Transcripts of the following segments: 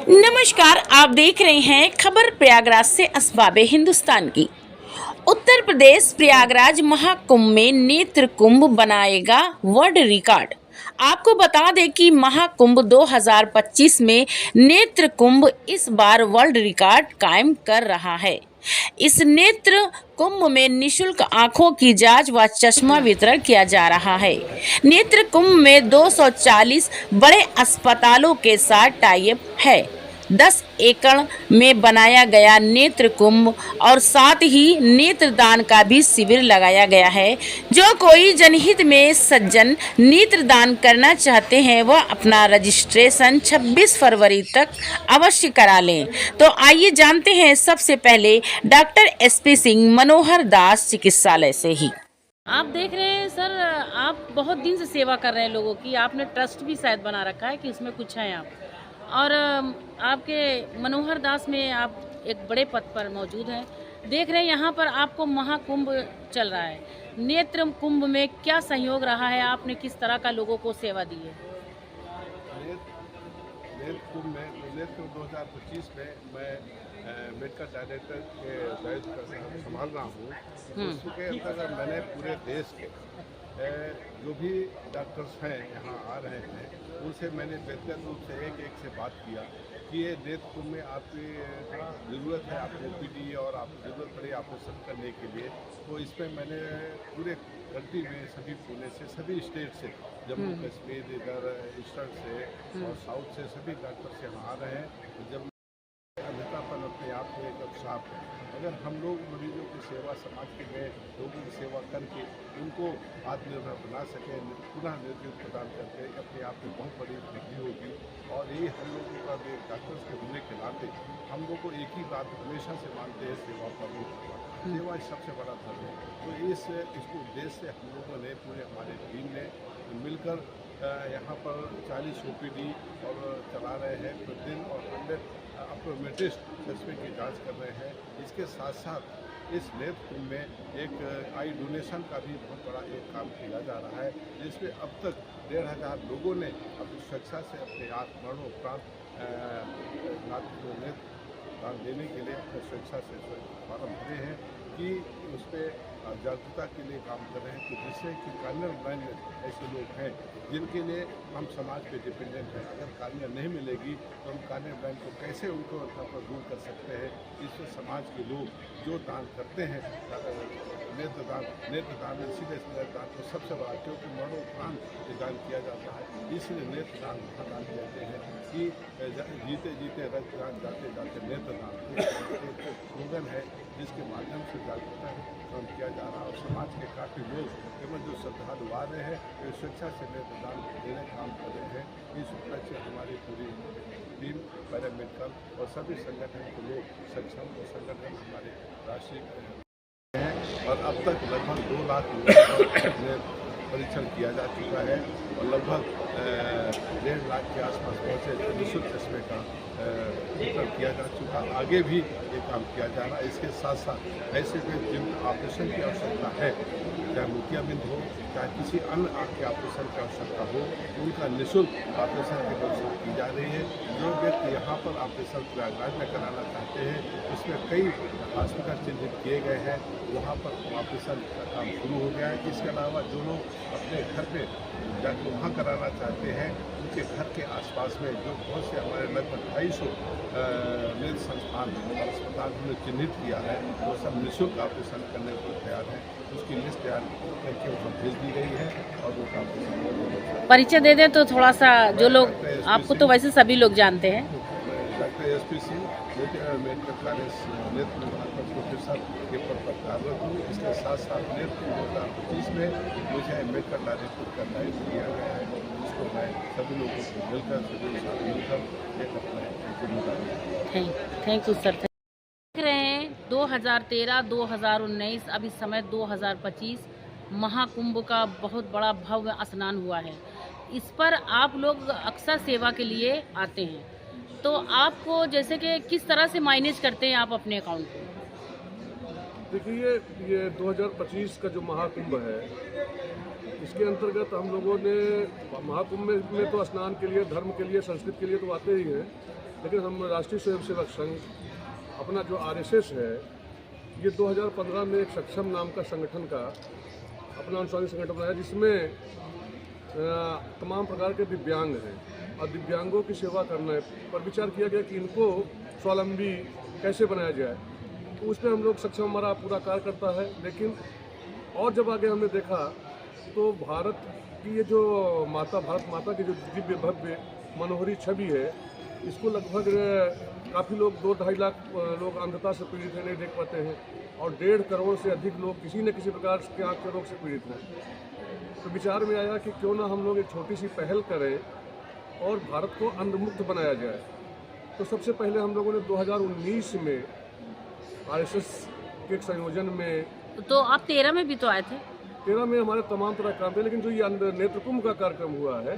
नमस्कार, आप देख रहे हैं खबर प्रयागराज से असबाबे हिंदुस्तान की। उत्तर प्रदेश प्रयागराज महाकुंभ में नेत्र कुंभ बनाएगा वर्ल्ड रिकॉर्ड। आपको बता दें कि महाकुंभ 2025 में नेत्र कुंभ इस बार वर्ल्ड रिकॉर्ड कायम कर रहा है। इस नेत्र कुंभ में निशुल्क आंखों की जांच व चश्मा वितरण किया जा रहा है। नेत्र कुंभ में 240 बड़े अस्पतालों के साथ टाई अप है। 10 एकड़ में बनाया गया नेत्र कुंभ और साथ ही नेत्रदान का भी शिविर लगाया गया है। जो कोई जनहित में सज्जन नेत्रदान करना चाहते हैं वह अपना रजिस्ट्रेशन 26 फरवरी तक अवश्य करा लें। तो आइए जानते हैं सबसे पहले डॉक्टर SP सिंह मनोहर दास चिकित्सालय से ही। आप देख रहे हैं सर, आप बहुत दिन से सेवा कर रहे हैं लोगों की। आपने ट्रस्ट भी शायद बना रखा है कि इसमें कुछ है आप, और आपके मनोहर दास में आप एक बड़े पद पर मौजूद हैं। देख रहे हैं यहाँ पर आपको महाकुंभ चल रहा है। नेत्र कुंभ में क्या सहयोग रहा है, आपने किस तरह का लोगों को सेवा दी है? नेत्र कुंभ में नेत्र 2025 में मैं मेडिकल डायरेक्टर के दायित्व संभाल रहा हूँ। उसके अंतर्गत मैंने पूरे देश के जो भी डॉक्टर्स हैं यहाँ आ रहे हैं उनसे मैंने व्यक्तिगत रूप से एक से बात किया कि ये नेत्र कुंभ में आपकी ज़रूरत है, आपको OPD और आपको ज़रूरत पड़े ऑपरेशन करने के लिए। तो इसमें मैंने पूरे कंट्री में सभी पुणे से, सभी स्टेट से, जम्मू कश्मीर, इधर ईस्टर्न से और साउथ से सभी डॉक्टर्स यहाँ आ रहे हैं। जब अन्यतापन अपने आप में एक साफ है, अगर हम लोग मरीजों की सेवा, समाज के में लोगों की सेवा करके उनको आत्मनिर्भर बना सकें, पुनः नेतृत्व प्रदान करके अपने आप में बहुत बड़ी वृद्धि होगी। और ये हम लोगों का भी डॉक्टर्स के होने के नाते हम लोग को एक ही बात हमेशा से मानते हैं, सेवा का रूप। सेवा सबसे बड़ा धर्म है। तो इसको उद्देश्य से हम लोगों ने पूरे हमारे टीम ने मिलकर यहाँ पर 40 OPD और चला रहे हैं प्रतिदिन, और 100 ऑप्टोमेट्रिस्ट चश्मे की जांच कर रहे हैं। इसके साथ साथ इस नेत्र कुंभ में एक आई डोनेशन का भी बहुत बड़ा एक काम किया जा रहा है, जिसमें अब तक 1500 लोगों ने अपनी स्वेच्छा से अपने मरणोपरांत नेत्र दान देने के लिए अपनी स्वेच्छा से फॉर्म भरे हैं कि उस पर जागरूकता के लिए काम कर रहे हैं। तो जिससे कि कार्नियल ब्लाइंडनेस ऐसे लोग हैं जिनके लिए हम समाज पे डिपेंडेंट हैं। अगर कार्नियल नहीं मिलेगी तो हम कार्नियल ब्लाइंड को कैसे उनको दूर कर सकते हैं। इसमें समाज के लोग जो दान करते हैं, नेत्रदान इसीलिए नेत्रदान को सबसे बड़ा, क्योंकि मरणोपरांत दान किया जाता है, इसलिए नेत्रदान दान कहते हैं कि जीते जीते रक्तदान, जाते जाते नेत्रदान एक स्लोगन है जिसके माध्यम से जागरूकता काम किया जा रहा है। और समाज के काफ़ी लोग एवं जो श्रद्धालु आ रहे हैं वे स्वेच्छा से नेत्रदान देने का काम कर रहे हैं। इस उपलक्ष्य से हमारी पूरी टीम, पैरामेडिकल और सभी संगठन के लोग सक्षम और संगठन हमारे राष्ट्रीय हैं। और अब तक लगभग 2 लाख लोगों परीक्षण किया जा चुका है और लगभग 1.5 लाख के आसपास पहुँचे निःशुल्क चश्मे का वितरण किया जा चुका। आगे भी ये काम किया जा रहा है। इसके साथ साथ ऐसे में जिन ऑपरेशन की आवश्यकता है, चाहे मोतियाबिंद हो, चाहे किसी अन्य आँख के ऑपरेशन की आवश्यकता हो, उनका निःशुल्क ऑपरेशन की व्यवस्था की जा रही है। जो व्यक्ति यहाँ पर ऑपरेशन प्रयागराज में कराना चाहते हैं, उसमें कई हॉस्पिटल चिन्हित किए गए हैं, वहाँ पर ऑपरेशन का काम शुरू हो गया है। इसके अलावा जो लोग अपने घर पे जाकर वहाँ कराना चाहते हैं, उनके घर के आसपास में जो बहुत से हमारे लगभग 250 नेत्र संस्थान और अस्पताल हमने चिन्हित किया है, वो सब निःशुल्क ऑपरेशन करने को तैयार हैं। उसकी लिस्ट तैयार करके उनको भेज दी गई है और वो ऑपरेशन परिचय दे दें तो थोड़ा सा, जो लोग आपको तो वैसे सभी लोग जानते हैं। Doctor SP Singh medical college नेत्र विभाग का प्रोफेसर के पद पर कार्यरत हूँ। इसके साथ साथ नेत्र 2025 में मुझे मेडिकल डायरेक्टर का दायित्व दिया गया है, जिसको मैं सभी लोगों को मिलकर एक अपना जिम्मेदारी। Thank you sir. देख रहे हैं 2013, 2019, अभी समय 2025 महाकुंभ का बहुत बड़ा भव्य स्नान हुआ है। इस पर आप लोग अक्सर सेवा के लिए आते हैं, तो आपको जैसे कि किस तरह से मैनेज करते हैं आप अपने अकाउंट को? देखिए, ये 2025 का जो महाकुंभ है, इसके अंतर्गत हम लोगों ने महाकुंभ में तो स्नान के लिए, धर्म के लिए, संस्कृति के लिए तो आते ही हैं, लेकिन हम राष्ट्रीय स्वयंसेवक संघ अपना जो आरएसएस है, ये 2015 में एक सक्षम नाम का संगठन का अपना अनुसारी संगठन बनाया, जिसमें तमाम प्रकार के दिव्यांग हैं और दिव्यांगों की सेवा करने पर विचार किया गया कि इनको स्वावलंबी कैसे बनाया जाए। तो उस पर हम लोग सक्षम हमारा पूरा कार्य करता है। लेकिन और जब आगे हमने देखा तो भारत की ये जो भारत माता की जो दिव्य भव्य मनोहरी छवि है, इसको लगभग काफ़ी लोग 2-2.5 लाख लोग अंधता से पीड़ित हैं, नहीं देख पाते हैं, और 1.5 करोड़ से अधिक लोग किसी न किसी प्रकार के आँख के रोग से पीड़ित हैं। तो विचार में आया कि क्यों ना हम लोग एक छोटी सी पहल करें और भारत को अंधमुक्त बनाया जाए। तो सबसे पहले हम लोगों ने 2019 में आरएसएस के एक संयोजन में, तो आप 13 में भी तो आए थे। 13 में हमारे तमाम तरह काम थे, लेकिन जो ये नेत्र कुंभ का कार्यक्रम हुआ है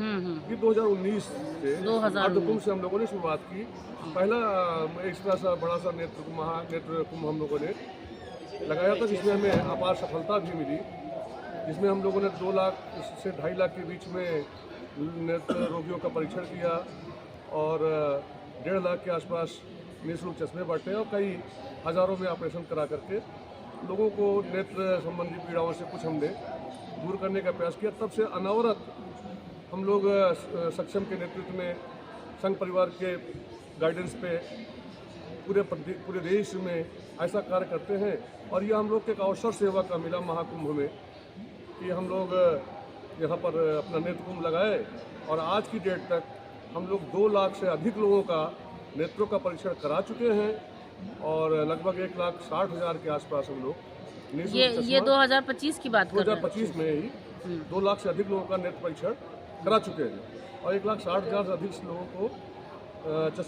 ये 2019 से अर्धकुंभ से हम लोगों ने शुरुआत की। पहला एक सा बड़ा सा नेत्र कुंभ हम लोगों ने लगाया था, जिसमें हमें अपार सफलता भी मिली, जिसमें हम लोगों ने 2 लाख से 2.5 लाख के बीच में नेत्र रोगियों का परीक्षण किया और 1.5 लाख के आसपास निःशुल्क चश्मे बांटे और कई हज़ारों में ऑपरेशन करा करके लोगों को नेत्र संबंधी पीड़ाओं से कुछ हमने दूर करने का प्रयास किया। तब से अनवरत हम लोग सक्षम के नेतृत्व में संघ परिवार के गाइडेंस पे पूरे देश में ऐसा कार्य करते हैं। और ये हम लोग के एक अवसर सेवा का मिला महाकुंभ में कि हम लोग यहाँ पर अपना नेत्र कुंभ लगाए और आज की डेट तक हम लोग 2 लाख से अधिक लोगों का नेत्रों का परीक्षण करा चुके हैं और लगभग 1,60,000 के आसपास हम लोग ये 2025 की बात कर रहे हैं। 2025 में ही 2 लाख से अधिक लोगों का नेत्र परीक्षण करा चुके हैं और 1,60,000 से अधिक लोगों को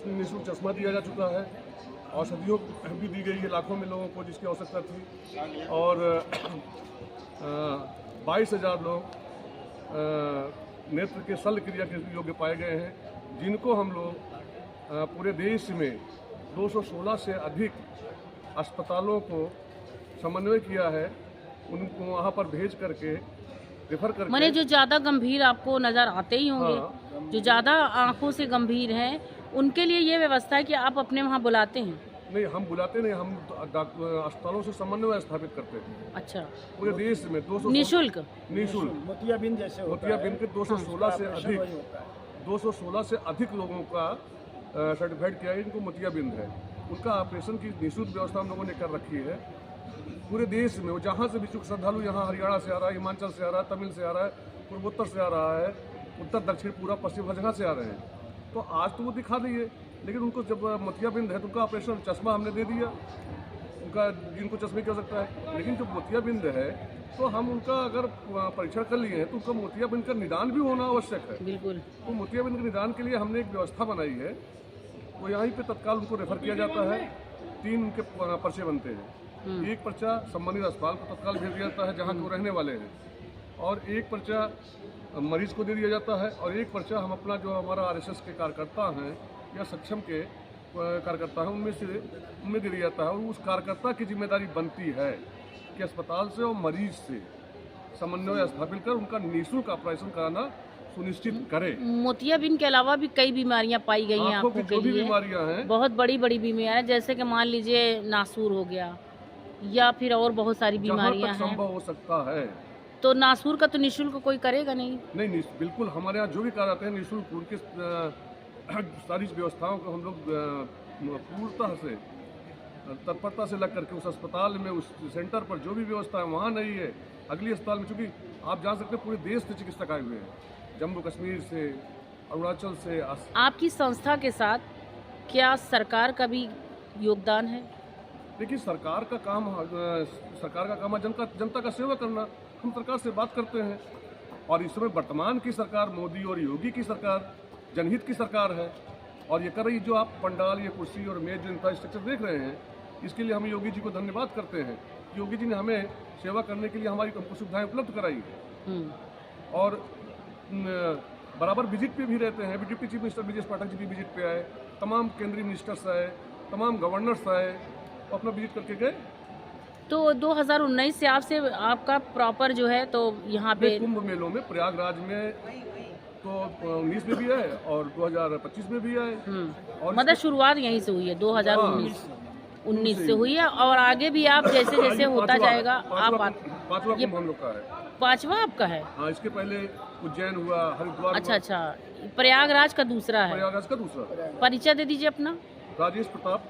निःशुल्क चश्मा दिया जा चुका है। औषधियों भी दी गई है लाखों में लोगों को जिसकी आवश्यकता थी और 22,000 लोग नेत्र के शल्य क्रिया के योग्य पाए गए हैं, जिनको हम लोग पूरे देश में 216 से अधिक अस्पतालों को समन्वय किया है, उनको वहाँ पर भेज करके रेफर करके। माने जो ज़्यादा गंभीर आपको नज़र आते ही होंगे, जो ज़्यादा आंखों से गंभीर हैं, उनके लिए ये व्यवस्था है कि आप अपने वहाँ बुलाते हैं? नहीं, हम बुलाते नहीं, हम अस्पतालों से समन्वय स्थापित करते हैं। अच्छा, पूरे देश में 200 निःशुल्क मोतियाबिंद जैसे मोतियाबिंद के 216 से अधिक लोगों का सर्टिफाइड किया है, इनको मोतियाबिंद है। उनका ऑपरेशन की निःशुल्क व्यवस्था हम लोगों ने कर रखी है पूरे देश में। वो जहाँ से भी चूँकि श्रद्धालु यहाँ हरियाणा से आ रहा है, हिमाचल से आ रहा है, तमिल से आ रहा है, पूर्वोत्तर से आ रहा है, उत्तर दक्षिण पूरा पश्चिम हर जगह से आ रहे हैं। तो आज तो वो दिखा दिए, लेकिन उनको जब मोतियाबिंद है तो उनका ऑपरेशन चश्मा हमने दे दिया, उनका जिनको चश्मे की आवश्यकता है। लेकिन जब मोतियाबिंद है तो हम उनका अगर परीक्षण कर लिए हैं तो उनका मोतियाबिंद का निदान भी होना आवश्यक है। बिल्कुल। तो मोतियाबिंद के निदान के लिए हमने एक व्यवस्था बनाई है, तो यहीं पे तत्काल उनको रेफर किया जाता है। 3 उनके पर्चे बनते हैं। एक पर्चा संबंधित अस्पताल को तत्काल भेज दिया जाता है जहाँ वो रहने वाले हैं, और एक पर्चा मरीज को दे दिया जाता है, और एक पर्चा हम अपना जो हमारा आरएसएस के कार्यकर्ता हैं या सक्षम के कार्यकर्ता हैं उनमें दे दिया जाता है। और उस कार्यकर्ता की जिम्मेदारी बनती है कि अस्पताल से और मरीज से समन्वय स्थापित कर उनका निःशुल्क ऑपरेशन कराना सुनिश्चित करे। मोतियाबिंद के अलावा भी कई बीमारियां पाई गई हैं आंखों के लिए, बीमारियां हैं, बहुत बड़ी बड़ी बीमारियां, जैसे कि मान लीजिए नासूर हो गया या फिर और बहुत सारी बीमारियां हैं। संभव हो सकता है। तो नासूर का तो निःशुल्क कोई करेगा नहीं? नहीं, बिल्कुल हमारे यहाँ जो भी कार्य आते हैं निःशुल्क, उनके सारी व्यवस्थाओं को हम लोग पूर्णतः से तत्परता से लग करके उस अस्पताल में, उस सेंटर पर जो भी व्यवस्था है वहाँ नहीं है, अगली अस्पताल में, चूँकि आप जान सकते हैं पूरे देश से चिकित्सक आए हुए हैं, जम्मू कश्मीर से, अरुणाचल से। आपकी संस्था के साथ क्या सरकार का भी योगदान है? देखिए, सरकार का काम है जनता का सेवा करना। हम सरकार से बात करते हैं, और इस समय वर्तमान की सरकार, मोदी और योगी की सरकार, जनहित की सरकार है, और ये कर रही। जो आप पंडाल, ये कुर्सी और मेज जो इंफ्रास्ट्रक्चर देख रहे हैं, इसके लिए हम योगी जी को धन्यवाद करते हैं। योगी जी ने हमें सेवा करने के लिए हमारी हमको सुविधाएं उपलब्ध कराई है, और बराबर विजिट पे भी रहते हैं। Deputy chief minister Brajesh Pathak ji भी विजिट पे आए, तमाम केंद्रीय मिनिस्टर्स आए, तमाम गवर्नर्स आए, अपना विजिट करके गए। तो 2019 से आपसे आपका प्रॉपर जो है तो यहाँ पे कुंभ मेलों में प्रयागराज में तो 19 में भी आए और 2025 में भी आए। और मतलब शुरुआत यहीं से हुई है 2019 से हुई है, और आगे भी आप जैसे जैसे होता जाएगा आप पांचवा ये कुंभ हम लोग का है। 5वां आपका है? हाँ, इसके पहले उज्जैन हुआ, हरिद्वार अच्छा हुआ, अच्छा, प्रयागराज का दूसरा है। प्रयागराज का दूसरा। परिचय दे दीजिए अपना। राजेश प्रताप,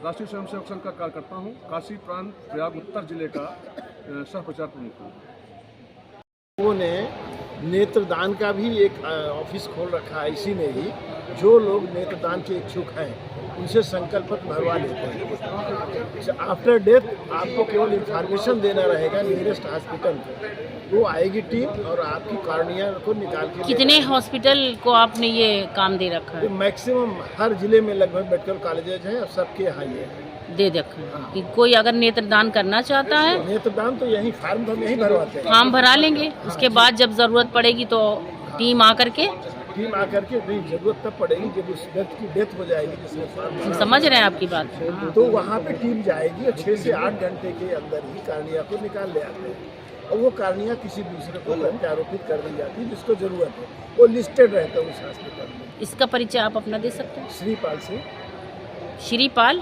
राष्ट्रीय स्वयंसेवक संघ का कार्यकर्ता हूँ, काशी प्रांत प्रयाग उत्तर जिले का सह प्रचार प्रमुख हूँ। लोगों ने नेत्रदान का भी एक ऑफिस खोल रखा है इसी में ही। जो लोग नेत्रदान के इच्छुक हैं उनसे संकल्प पत्र भरवा लेते हैं। आफ्टर डेथ आपको केवल इंफॉर्मेशन देना रहेगा नियरेस्ट हॉस्पिटल को, वो आएगी टीम और आपकी कार्निया को निकाल के कितने हॉस्पिटल को आपने ये काम दे रखा है? मैक्सिमम हर जिले में लगभग मेडिकल कॉलेजेज हैं और सबके यहाँ ये है। दे रखा है कि कोई अगर नेत्रदान करना चाहता है नेत्रदान तो यहीं फार्म हम यहीं भरवाते हैं। फॉर्म भरा लेंगे, उसके बाद जब जरूरत पड़ेगी तो टीम आकर के नहीं, जरूरत तब पड़ेगी जब उस व्यक्ति की डेथ हो जाएगी जिसने फार्म भरा। समझ रहे हैं आपकी बात। तो वहाँ पे टीम जाएगी और 6 से 8 घंटे के अंदर ही कार्निया को निकाल ले आते हैं और वो कार्निया किसी दूसरे को प्रत्यारोपित कर दी जाती है जिसको जरूरत है। वो लिस्टेड रहता है उस हॉस्पिटल में। इसका परिचय आप अपना दे सकते हैं? श्रीपाल से। श्रीपाल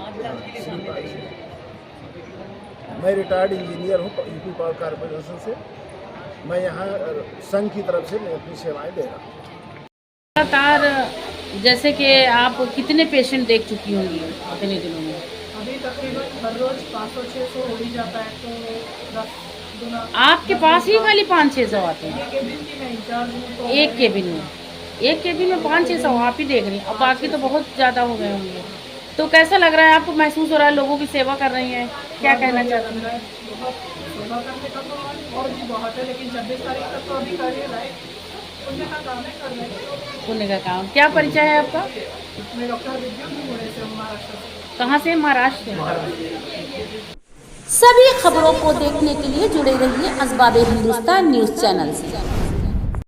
मैं रिटायर्ड इंजीनियर हूँ यूपी पावर कॉर्पोरेशन से। मैं यहाँ संघ की तरफ से मैं अपनी सेवाएं दे रहा हूँ। लगातार जैसे कि आप कितने पेशेंट देख चुकी होंगी अपने दिनों में? अभी तकरीबन हर रोज 500-600 हो ही जाता है, तो 10 गुना। आपके पास ही खाली 500-600 आते हैं? एक केबिन की मैं इंचार्ज हूँ, तो एक केबिन में 500-600 आप ही देख रही हैं। अब बाकी तो बहुत ज़्यादा हो गए होंगे। तो कैसा लग रहा है आपको? महसूस हो रहा है लोगों की सेवा कर रही हैं? क्या कहना चाहती हैं? बहुत सेवा करने का तो और भी बहुत है, लेकिन 26 तारीख तक तो अभी कर ही रहे, पुण्य का काम है, कर रहे हैं। पुण्य का काम। क्या परिचय है आपका? मैं डॉक्टर विद्युत पुणे से, महाराष्ट्र से। कहाँ से? महाराष्ट्र से। सभी खबरों को देखने के लिए जुड़े रहिए असबाबे हिंदुस्तान न्यूज़ चैनल से।